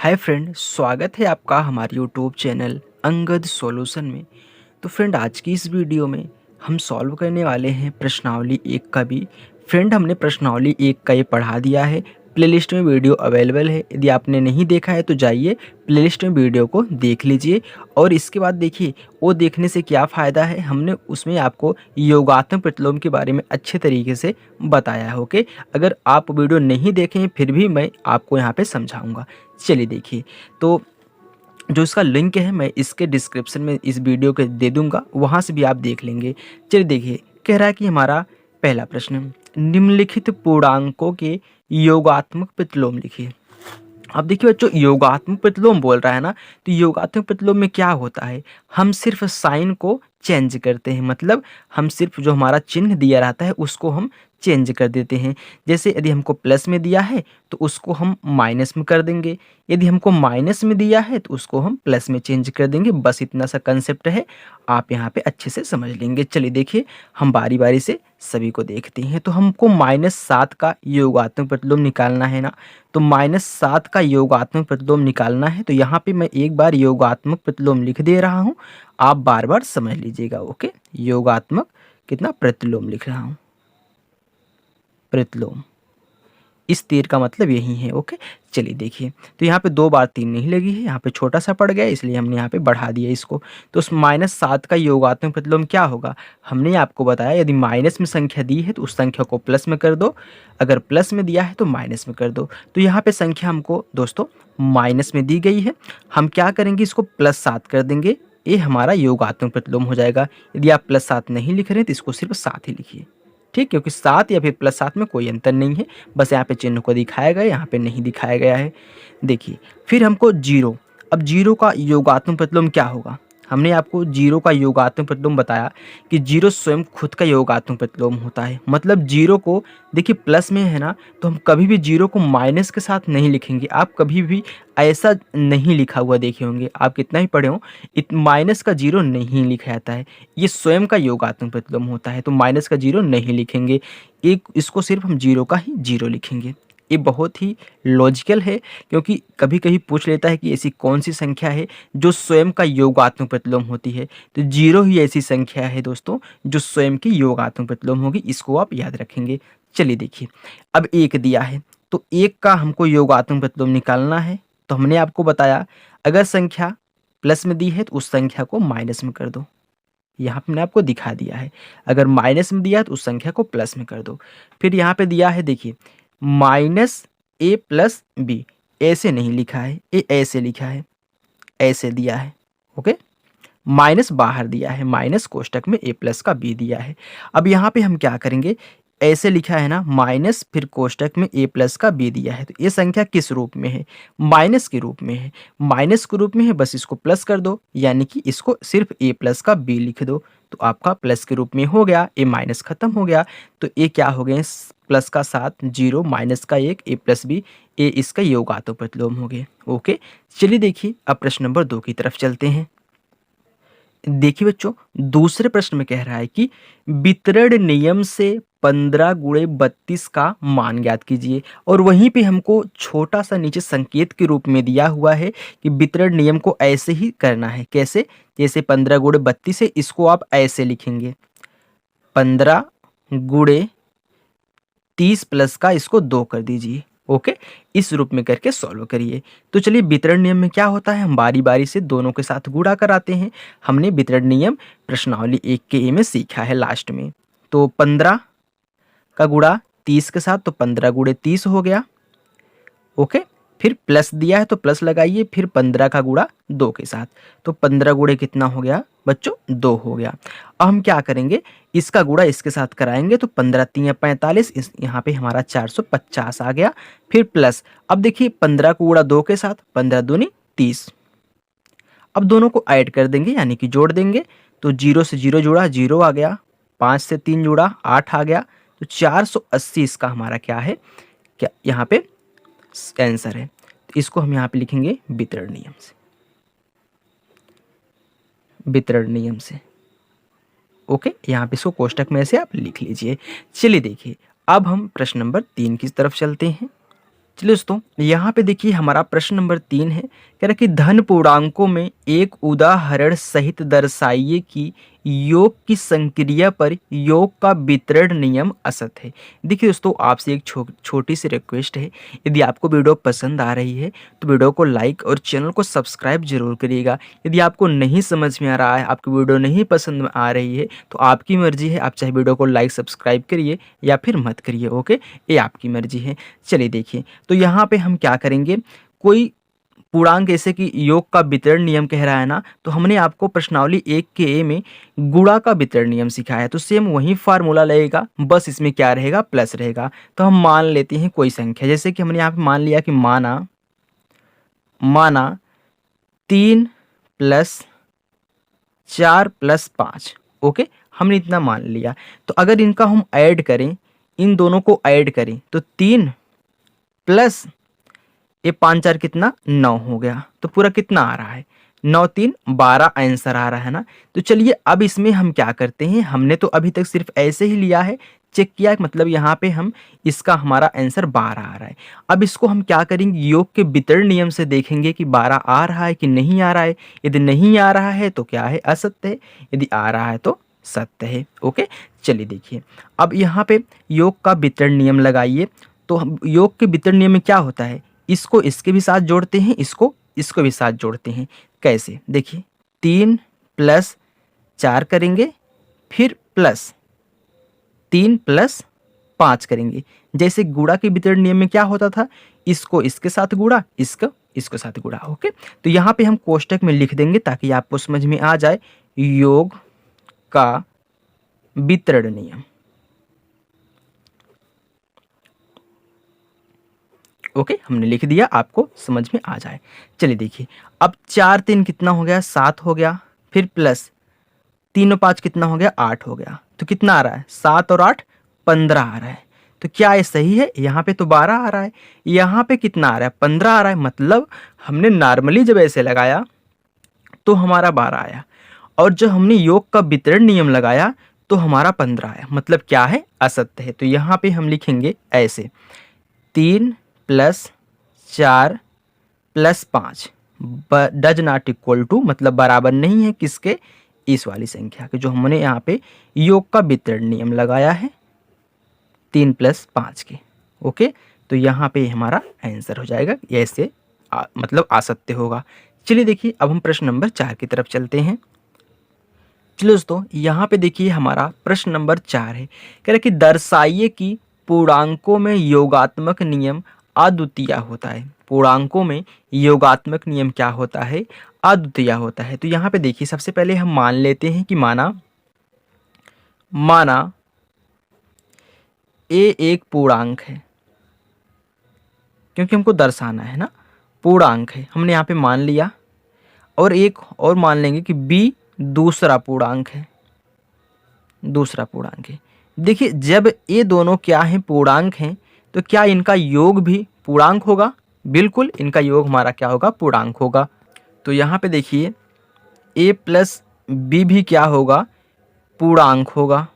Hi friend, स्वागत है आपका हमारे यूट्यूब चैनल अंगद सॉल्यूशन में। तो फ्रेंड, आज की इस वीडियो में हम सॉल्व करने वाले हैं प्रश्नावली 1 का भी। फ्रेंड, हमने प्रश्नावली 1 का ये पढ़ा दिया है। प्लेलिस्ट में वीडियो अवेलेबल है, यदि आपने नहीं देखा है तो जाइए प्लेलिस्ट में वीडियो को देख लीजिए। और इसके बाद देखिए वो देखने से क्या फ़ायदा है, हमने उसमें आपको योगात्मक प्रतिलोम के बारे में अच्छे तरीके से बताया है। ओके, अगर आप वीडियो नहीं देखें फिर भी मैं आपको यहाँ पे समझाऊंगा। चलिए देखिए, तो जो इसका लिंक है मैं इसके डिस्क्रिप्शन में इस वीडियो के दे दूंगा, वहाँ से भी आप देख लेंगे। चलिए देखिए, कह रहा है कि हमारा पहला प्रश्न, निम्नलिखित पूर्णांकों के योगात्मक प्रतिलोम लिखिए। अब देखिए बच्चों, योगात्मक प्रतिलोम बोल रहा है ना, तो योगात्मक प्रतिलोम में क्या होता है, हम सिर्फ साइन को चेंज करते हैं। मतलब हम सिर्फ जो हमारा चिन्ह दिया रहता है उसको हम चेंज कर देते हैं। जैसे यदि हमको प्लस में दिया है तो उसको हम माइनस में कर देंगे, यदि हमको माइनस में दिया है तो उसको हम प्लस में चेंज कर देंगे। बस इतना सा कंसेप्ट है, आप यहाँ पे अच्छे से समझ लेंगे। चलिए देखिए, हम बारी बारी से सभी को देखते हैं। तो हमको -7 का योगात्मक प्रतिलोम निकालना है ना, तो -7 का योगात्मक प्रतिलोम निकालना है। तो यहाँ पे मैं एक बार योगात्मक प्रतिलोम लिख दे रहा हूँ, आप बार बार समझ लीजिएगा। ओके, योगात्मक कितना प्रतिलोम लिख रहा हूँ, प्रतिलोम, इस तीर का मतलब यही है। ओके, चलिए देखिए, तो यहाँ पे 2 बार 3 नहीं लगी है, यहाँ पे छोटा सा पड़ गया इसलिए हमने यहाँ पे बढ़ा दिया इसको। तो उस -7 का योगात्मक प्रतिलोम क्या होगा, हमने आपको बताया यदि माइनस में संख्या दी है तो उस संख्या को प्लस में कर दो, अगर प्लस में दिया है तो माइनस में कर दो। तो यहाँ पे संख्या हमको दोस्तों माइनस में दी गई है, हम क्या करेंगे, इसको +7 कर देंगे, ये हमारा योगात्मक प्रतिलोम हो जाएगा। यदि आप +7 नहीं लिख रहे हैं तो इसको सिर्फ 7 ही लिखिए, ठीक, क्योंकि 7 या फिर +7 में कोई अंतर नहीं है, बस यहाँ पे चिन्ह को दिखाया गया है, यहाँ पे नहीं दिखाया गया है। देखिए, फिर हमको 0, अब 0 का योगात्मक प्रतिलोम क्या होगा, हमने आपको 0 का योगात्मक प्रतिलोम बताया कि 0 स्वयं खुद का योगात्मक प्रतिलोम होता है। मतलब 0 को देखिए प्लस में है ना, तो हम कभी भी 0 को माइनस के साथ नहीं लिखेंगे। आप कभी भी ऐसा नहीं लिखा हुआ देखे होंगे, आप कितना ही पढ़े हो, माइनस का 0 नहीं लिखा जाता है, ये स्वयं का योगात्मक प्रतिलोम होता है। तो माइनस का 0 नहीं लिखेंगे, एक इसको सिर्फ हम 0 का ही 0 लिखेंगे। ये बहुत ही लॉजिकल है, क्योंकि कभी कभी पूछ लेता है कि ऐसी कौन सी संख्या है जो स्वयं का योगात्मक प्रतिलोम होती है, तो 0 ही ऐसी संख्या है दोस्तों जो स्वयं की योगात्मक प्रतिलोम होगी, इसको आप याद रखेंगे। चलिए देखिए, अब 1 दिया है, तो 1 का हमको योगात्मक प्रतिलोम निकालना है। तो हमने आपको बताया, अगर संख्या प्लस में दी है तो उस संख्या को माइनस में कर दो, यहाँ पे मैंने आपको दिखा दिया है। अगर माइनस में दिया है तो उस संख्या को प्लस में कर दो। फिर यहाँ पे दिया है, देखिए -a + b, ऐसे नहीं लिखा है, ये ऐसे लिखा है, ऐसे दिया है। ओके, माइनस बाहर दिया है, माइनस कोष्टक में a+ का b दिया है। अब यहाँ पे हम क्या करेंगे, ऐसे लिखा है ना, माइनस फिर कोष्टक में a+ का b दिया है, तो ये संख्या किस रूप में है, माइनस के रूप में है। माइनस के रूप में है, बस इसको प्लस कर दो, यानी कि इसको सिर्फ a+ का b लिख दो, तो आपका प्लस के रूप में हो गया, ए माइनस खत्म हो गया। तो ए क्या हो गए, प्लस का 7, 0, माइनस का 1, a + b, ए इसका योगात्मक प्रतिलोम हो गए। ओके, चलिए देखिए, अब प्रश्न नंबर 2 की तरफ चलते हैं। देखिए बच्चों, दूसरे प्रश्न में कह रहा है कि वितरण नियम से 15 × 32 का मान ज्ञात कीजिए। और वहीं पे हमको छोटा सा नीचे संकेत के रूप में दिया हुआ है कि वितरण नियम को ऐसे ही करना है। कैसे, जैसे 15 × 32 है, इसको आप ऐसे लिखेंगे, 15 × 30 प्लस का इसको 2 कर दीजिए। ओके, इस रूप में करके सॉल्व करिए। तो चलिए, वितरण नियम में क्या होता है, हम बारी बारी से दोनों के साथ गुणा कराते हैं। हमने वितरण नियम प्रश्नावली 1 के ए में सीखा है लास्ट में। तो 15 का गुणा 30 के साथ, तो 15 × 30 हो गया। ओके, फिर प्लस दिया है तो प्लस लगाइए, फिर 15 का गुणा 2 के साथ, तो 15 गुणे कितना हो गया बच्चों, 2 हो गया। अब हम क्या करेंगे, इसका गुणा इसके साथ कराएंगे, तो 15 × 3 = 45, इस यहाँ पे हमारा 450 आ गया। फिर प्लस, अब देखिए 15 को गुणा 2 के साथ, 15 दूनी 30, अब दोनों को ऐड कर देंगे, यानी कि जोड़ देंगे। तो 0 से 0 जुड़ा, 0 आ गया, 5 से 3 जुड़ा, 8 आ गया। तो 480 इसका हमारा क्या है, क्या यहाँ पे आंसर है। तो इसको हम यहाँ पे लिखेंगे वितरण नियम से, वितरण नियम से। ओके, यहाँ पे इसको कोष्टक में से आप लिख लीजिए। चलिए देखिए, अब हम प्रश्न नंबर 3 की तरफ चलते हैं। चलिए दोस्तों, यहाँ पे देखिए हमारा प्रश्न नंबर 3 है, कह रहा है कि धन पूर्णांकों में एक उदाहरण सहित दर्शाइए कि योग की संक्रिया पर योग का वितरण नियम असत है। देखिए दोस्तों, आपसे एक छोटी सी रिक्वेस्ट है, यदि आपको वीडियो पसंद आ रही है तो वीडियो को लाइक और चैनल को सब्सक्राइब जरूर करिएगा। यदि आपको नहीं समझ में आ रहा है, आपकी वीडियो नहीं पसंद में आ रही है, तो आपकी मर्जी है, आप चाहे वीडियो को लाइक सब्सक्राइब करिए या फिर मत करिए। ओके, ये आपकी मर्जी है। चलिए देखिए, तो यहाँ पे हम क्या करेंगे, कोई पूर्णांक जैसे कि योग का वितरण नियम कह रहा है ना, तो हमने आपको प्रश्नावली 1 के ए में गुणा का वितरण नियम सिखाया है, तो सेम वही फार्मूला लगेगा, बस इसमें क्या रहेगा, प्लस रहेगा। तो हम मान लेते हैं कोई संख्या, जैसे कि हमने यहाँ पे मान लिया कि माना 3 + 4 + 5। ओके, हमने इतना मान लिया। तो अगर इनका हम ऐड करें, इन दोनों को ऐड करें, तो 3 प्लस ये 5 4 कितना 9 हो गया। तो पूरा कितना आ रहा है, 9 3 12 आंसर आ रहा है ना। तो चलिए अब इसमें हम क्या करते हैं, हमने तो अभी तक सिर्फ ऐसे ही लिया है, चेक किया, मतलब यहाँ पे हम इसका हमारा आंसर 12 आ रहा है। अब इसको हम क्या करेंगे, योग के वितरण नियम से देखेंगे कि 12 आ रहा है कि नहीं आ रहा है। यदि नहीं आ रहा है तो क्या है, असत्य है, यदि आ रहा है तो सत्य है। ओके, चलिए देखिए, अब यहाँ पे योग का वितरण नियम लगाइए। तो योग के वितरण नियम में क्या होता है, इसको इसके भी साथ जोड़ते हैं, इसको इसको भी साथ जोड़ते हैं। कैसे, देखिए 3 + 4 करेंगे, फिर प्लस 3 + 5 करेंगे। जैसे गुणा के वितरण नियम में क्या होता था, इसको इसके साथ गुणा, इसको इसको साथ गुणा। ओके, तो यहाँ पे हम कोष्टक में लिख देंगे ताकि आपको समझ में आ जाए, योग का वितरण नियम। ओके, हमने लिख दिया, आपको समझ में आ जाए। चलिए देखिए, अब 4 3 कितना हो गया, 7 हो गया, फिर प्लस 3 और 5 कितना हो गया, 8 हो गया। तो कितना आ रहा है, 7 और 8 15 आ रहा है। तो क्या ये सही है, यहाँ पे तो 12 आ रहा है, यहाँ पे कितना आ रहा है, 15 आ रहा है। मतलब हमने नॉर्मली जब ऐसे लगाया तो हमारा 12 आया, और जब हमने योग का वितरण नियम लगाया तो हमारा 15 आया। मतलब क्या है, असत्य है। तो यहाँ पे हम लिखेंगे ऐसे, 3 + 4 + 5 डज नॉट इक्वल टू, मतलब बराबर नहीं है किसके, इस वाली संख्या के, जो हमने यहाँ पे योग का वितरण नियम लगाया है 3 + 5 के। ओके, तो यहाँ पे हमारा आंसर हो जाएगा, ऐसे मतलब असत्य होगा। चलिए देखिए, अब हम प्रश्न नंबर 4 की तरफ चलते हैं। चलिए दोस्तों, यहाँ पे देखिए हमारा प्रश्न नंबर 4 है, कह रहे कि दर्शाइए कि पूर्णांकों में योगात्मक नियम अद्वितीय होता है। पूर्णांकों में योगात्मक नियम क्या होता है, अद्वितीय होता है। तो यहाँ पे देखिए, सबसे पहले हम मान लेते हैं कि माना ए एक पूर्णांक है, क्योंकि हमको दर्शाना है ना, पूर्णांक है, हमने यहाँ पे मान लिया। और एक और मान लेंगे कि बी दूसरा पूर्णांक है, दूसरा पूर्णांक है। देखिए, जब ये दोनों क्या हैं, पूर्णांक हैं, तो क्या इनका योग भी पूर्णांक होगा, बिल्कुल इनका योग हमारा क्या होगा, पूर्णांक होगा। तो यहाँ पे देखिए, a + b भी क्या होगा, पूर्णांक होगा।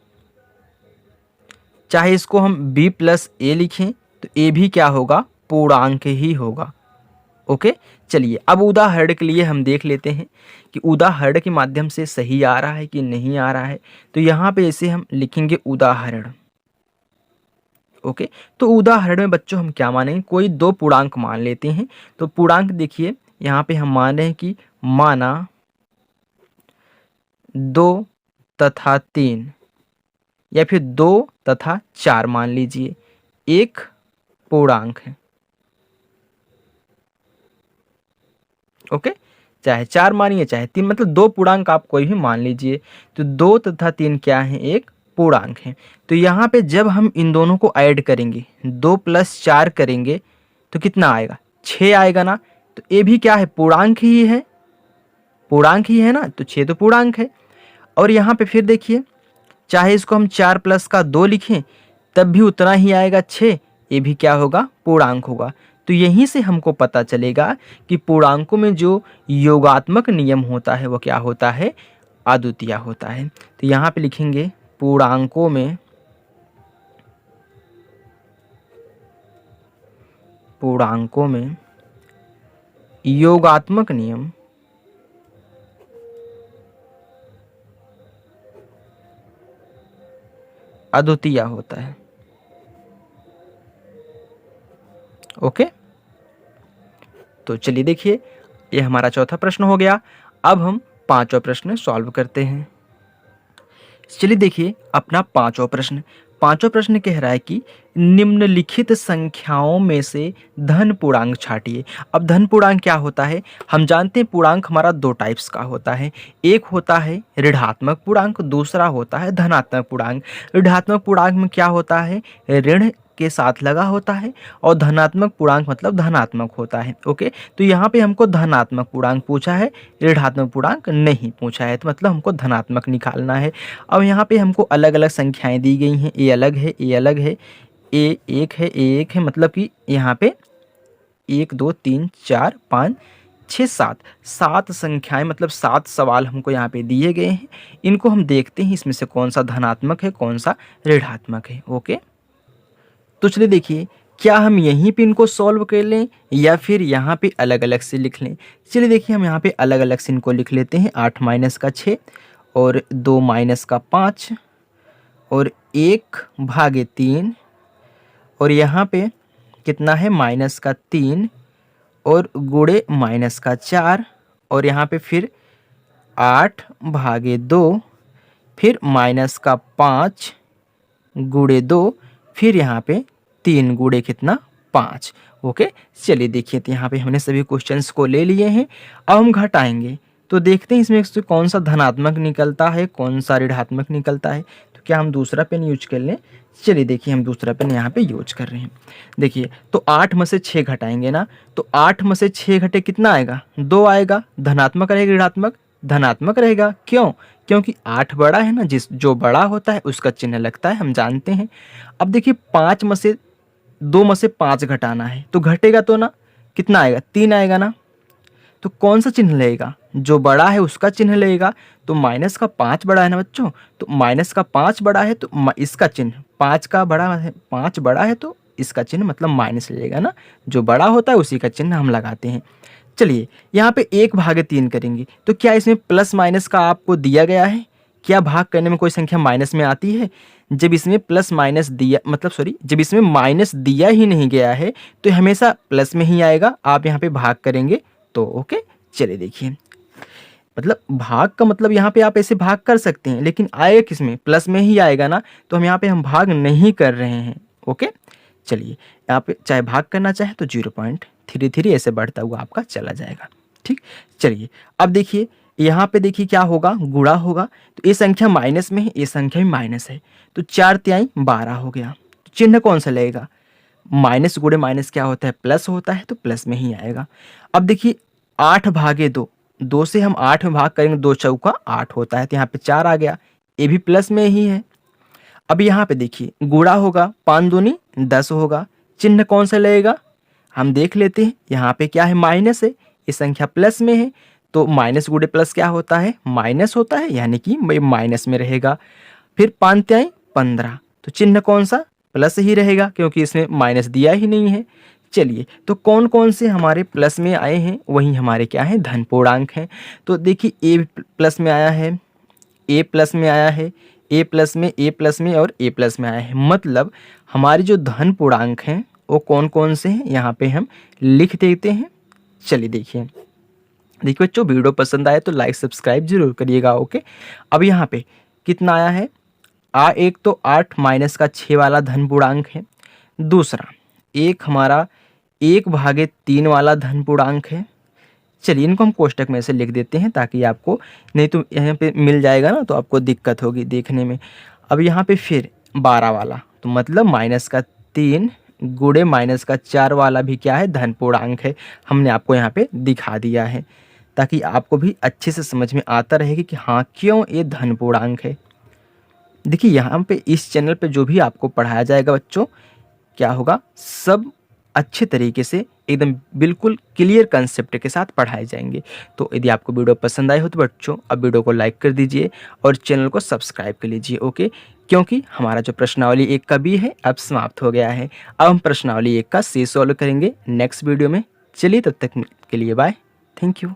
चाहे इसको हम b + a लिखें तो a भी क्या होगा, पूर्णांक ही होगा। ओके, चलिए अब उदाहरण के लिए हम देख लेते हैं कि उदाहरण के माध्यम से सही आ रहा है कि नहीं आ रहा है। तो यहाँ पे ऐसे हम लिखेंगे उदाहरण। ओके, तो उदाहरण में बच्चों हम क्या मानेंगे, कोई दो पूर्णांक मान लेते हैं। तो पूर्णांक देखिए, यहाँ पे हम मान रहे हैं कि माना 2 तथा 3, या फिर 2 तथा 4 मान लीजिए, एक पूर्णांक है। ओके, चाहे 4 मानिए चाहे 3, मतलब दो पूर्णांक आप कोई भी मान लीजिए। तो 2 तथा 3 क्या है, एक पूर्णांक है। तो यहाँ पे जब हम इन दोनों को ऐड करेंगे, 2 + 4 करेंगे, तो कितना आएगा, 6 आएगा ना। तो ये भी क्या है, पूर्णांक ही है, पूर्णांक ही है ना, तो 6 तो पूर्णांक है। और यहाँ पे फिर देखिए, चाहे इसको हम 4 + का 2 लिखें तब भी उतना ही आएगा, 6, ये भी क्या होगा, पूर्णांक होगा। तो यहीं से हमको पता चलेगा कि पूर्णांकों में जो योगात्मक नियम होता है वो क्या होता है, अद्वितीय होता है। तो यहाँ पे लिखेंगे पूर्णांकों में योगात्मक नियम अद्वितीय होता है। ओके, तो चलिए देखिए, ये हमारा चौथा प्रश्न हो गया। अब हम पांचवा प्रश्न सॉल्व करते हैं। चलिए देखिए अपना पांचवा प्रश्न कह रहा है कि निम्नलिखित संख्याओं में से धन पूर्णांक छांटिए। अब धन पूर्णांक क्या होता है, हम जानते हैं पूर्णांक हमारा दो टाइप्स का होता है। एक होता है ऋणात्मक पूर्णांक, दूसरा होता है धनात्मक पूर्णांक। ऋणात्मक पूर्णांक में क्या होता है, ऋण के साथ लगा होता है, और धनात्मक पूर्णांक मतलब धनात्मक होता है। ओके, तो यहाँ पे हमको धनात्मक पूर्णांक पूछा है, ऋणात्मक पूर्णांक नहीं पूछा है, तो मतलब हमको धनात्मक निकालना है। अब यहाँ पे हमको अलग अलग संख्याएं दी गई हैं, ए अलग है, ए अलग है, ए एक है, ए एक है, मतलब कि यहाँ पे 1 2 3 4 5 6 7 संख्याएं, मतलब 7 सवाल हमको यहाँ पे दिए गए हैं। इनको हम देखते हैं इसमें से कौन सा धनात्मक है, कौन सा ऋणात्मक है। ओके, तो चलिए देखिए, क्या हम यहीं पे इनको सॉल्व कर लें या फिर यहाँ पे अलग अलग से लिख लें। चलिए देखिए, हम यहाँ पे अलग अलग से इनको लिख लेते हैं। 8 माइनस का 6 और 2 माइनस का 5 और 1 भागे 3, और यहाँ पे कितना है, माइनस का 3 और गुणे माइनस का 4, और यहाँ पे फिर 8 भागे 2, फिर माइनस का 5 गुणे 2, फिर यहाँ पे 3 गुणे कितना, 5। ओके, चलिए देखिए, तो यहाँ पे हमने सभी क्वेश्चंस को ले लिए हैं। अब हम घटाएंगे तो देखते हैं इसमें से कौन सा धनात्मक निकलता है, कौन सा ऋणात्मक निकलता है। तो क्या हम दूसरा पेन यूज कर लें। चलिए देखिए, हम दूसरा पेन यहाँ पे यूज कर रहे हैं। देखिए, तो 8 में से 6 घटाएंगे ना, तो 8 में से 6 घटे कितना आएगा, 2 आएगा। धनात्मक रहेगा ऋणात्मक, धनात्मक रहेगा। क्यों, क्योंकि 8 बड़ा है ना, जो बड़ा होता है उसका चिन्ह लगता है, हम जानते हैं। अब देखिए, 5 में से 2 में से 5 घटाना है, तो घटेगा तो ना, कितना आएगा, 3 आएगा ना। तो कौन सा चिन्ह लेगा, जो बड़ा है उसका चिन्ह लेगा। तो माइनस का 5 बड़ा है ना बच्चों, तो माइनस का 5 बड़ा है तो इसका चिन्ह 5 का बड़ा है, 5 बड़ा है तो इसका चिन्ह मतलब माइनस लेगा ना। जो बड़ा होता है उसी का चिन्ह हम लगाते हैं। चलिए, यहाँ पे 1 भागे 3 करेंगे, तो क्या इसमें प्लस माइनस का आपको दिया गया है, क्या भाग करने में कोई संख्या माइनस में आती है। जब इसमें प्लस माइनस दिया, मतलब सॉरी, जब इसमें माइनस दिया ही नहीं गया है तो हमेशा प्लस में ही आएगा। आप यहाँ पे भाग करेंगे तो ओके, चलिए देखिए, मतलब भाग का मतलब यहाँ पे आप ऐसे भाग कर सकते हैं, लेकिन आएगा किसमें, प्लस में ही आएगा ना। तो हम यहाँ पे हम भाग नहीं कर रहे हैं। ओके, चलिए, यहाँ पे चाहे भाग करना चाहे तो 0.33 ऐसे बढ़ता हुआ आपका चला जाएगा। ठीक, चलिए अब देखिए, यहाँ पे देखिए क्या होगा, गुणा होगा। तो ये संख्या माइनस में है, ये संख्या भी माइनस है, तो 4 तिहाई 12 हो गया। तो चिन्ह कौन सा लगेगा, माइनस गुणे माइनस क्या होता है, प्लस होता है, तो प्लस में ही आएगा। अब देखिए, 8 भागे 2, 2 से हम 8 में भाग करेंगे, 2 चौका 8 होता है, तो यहाँ पे 4 आ गया, ये भी प्लस में ही है। अब यहाँ पे देखिए गुणा होगा, 5 दूनी 10 होगा, चिन्ह कौन सा लगेगा, हम देख लेते हैं। यहाँ पे क्या है, माइनस है, ये संख्या प्लस में है, तो माइनस गुणे प्लस क्या होता है, माइनस होता है, यानी कि माइनस में रहेगा। फिर 5 तिहाई 15, तो चिन्ह कौन सा, प्लस ही रहेगा, क्योंकि इसमें माइनस दिया ही नहीं है। चलिए, तो कौन कौन से हमारे प्लस में आए हैं, वही हमारे क्या है, धन पूर्णांक हैं। तो देखिए, ए प्लस में आया है, ए प्लस में आया है, ए प्लस में, ए प्लस में और ए प्लस में आया है। मतलब हमारे जो धन पूर्णांक हैं वो कौन कौन से हैं, यहाँ पे हम लिख देते हैं। चलिए देखिए बच्चों, वीडियो पसंद आए तो लाइक सब्सक्राइब जरूर करिएगा। ओके, अब यहाँ पे कितना आया है, एक तो 8 माइनस का 6 वाला धन पूर्णांक है। दूसरा एक हमारा 1 भागे 3 वाला धन पूर्णांक है। चलिए, इनको हम कोष्टक में से लिख देते हैं, ताकि आपको, नहीं तो यहाँ पे मिल जाएगा ना तो आपको दिक्कत होगी देखने में। अब यहाँ पे फिर 12 वाला, तो मतलब माइनस का 3 गुणे माइनस का 4 वाला भी क्या है, धन पूर्णांक है। हमने आपको यहाँ पे दिखा दिया है, ताकि आपको भी अच्छे से समझ में आता रहेगी कि हाँ क्यों ये धन पूर्णांक है। देखिए, यहाँ पे इस चैनल पे जो भी आपको पढ़ाया जाएगा बच्चों, क्या होगा, सब अच्छे तरीके से एकदम बिल्कुल क्लियर कंसेप्ट के साथ पढ़ाए जाएंगे। तो यदि आपको वीडियो पसंद आए हो तो बच्चों अब वीडियो को लाइक कर दीजिए और चैनल को सब्सक्राइब कर लीजिए। ओके, क्योंकि हमारा जो प्रश्नावली 1 का बी है अब समाप्त हो गया है। अब हम प्रश्नावली 1 का सी सॉल्व करेंगे नेक्स्ट वीडियो में। चलिए तब तक के लिए बाय। Thank you.